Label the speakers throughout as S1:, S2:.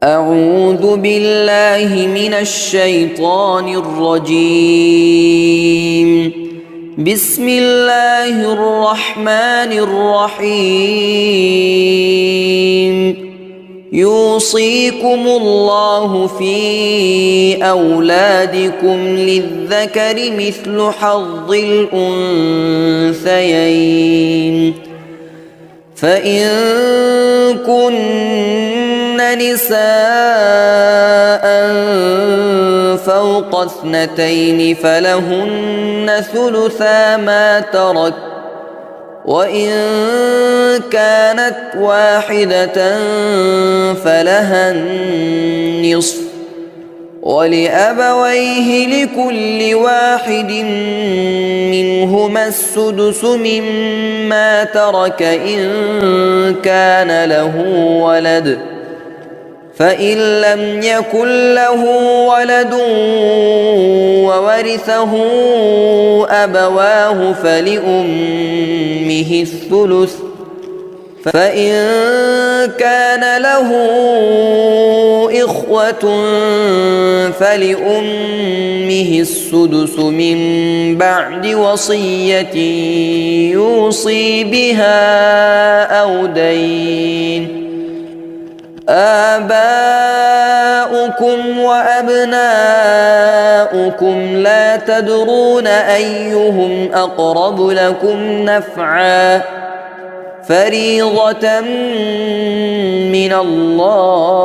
S1: أعوذ بالله من الشيطان الرجيم. بسم الله الرحمن الرحيم. يوصيكم الله في أولادكم للذكر مثل حظ الأنثيين، فإن كن نساء فوق 2 فلهن ثلثا ما ترك، وإن كانت واحدة فلها النصف، ولأبويه لكل واحد منهما السدس مما ترك إن كان له ولد، فإن لم يكن له ولد وورثه أبواه فلأمه الثلث، فإن كان له إخوة فلأمه السدس من بعد وصية يوصي بها أو دين. آباؤكم وأبناؤكم لا تدرون أيهم أقرب لكم نفعا، فريضة من الله،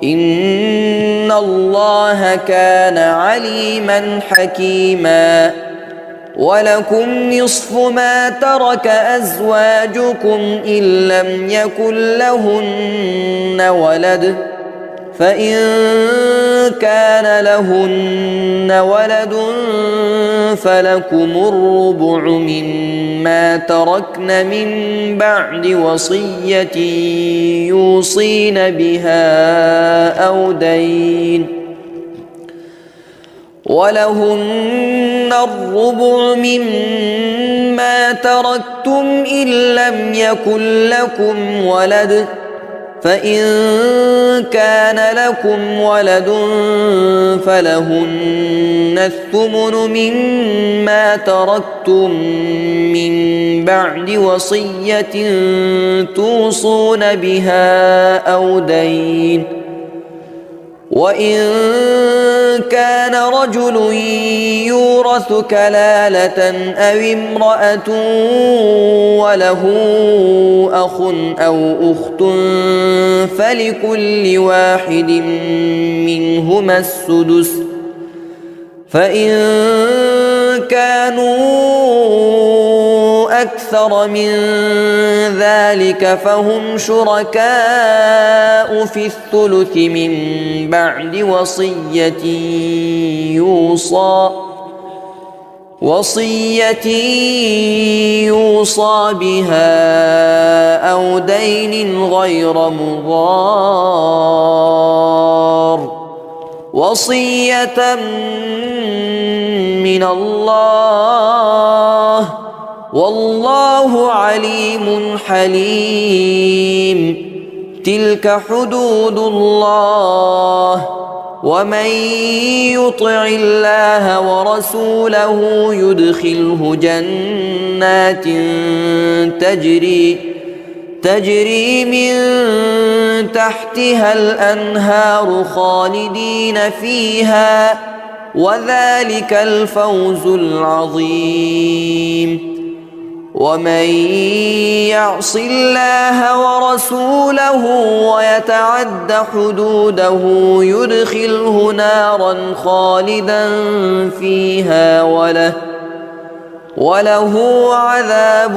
S1: إن الله كان عليما حكيما. ولكم نصف ما ترك أزواجكم إن لم يكن لهن ولد، فإن كان لهن ولد فلكم الربع مما تركن من بعد وصية يوصين بها أو دين، ولهن الربع مما تركتم إن لم يكن لكم ولد، فإن كان لكم ولد فلهن الثمن مما تركتم من بعد وصية توصون بها أو دين. وإن كان رجل يورث كلالة أو امرأة وله أخ أو أخت فلكل واحد منهما السدس، فإن كانوا أكثر من ذلك فهم شركاء في الثلث من بعد وصية يوصى بها أو دين غير مضار، وصية من الله، والله عليم حليم. تلك حدود الله، ومن يطع الله ورسوله يدخله جنات تجري من تحتها الأنهار خالدين فيها، وذلك الفوز العظيم. ومن يعص الله ورسوله ويتعد حدوده يدخله نارا خالدا فيها وله عذاب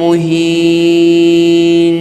S1: مهين.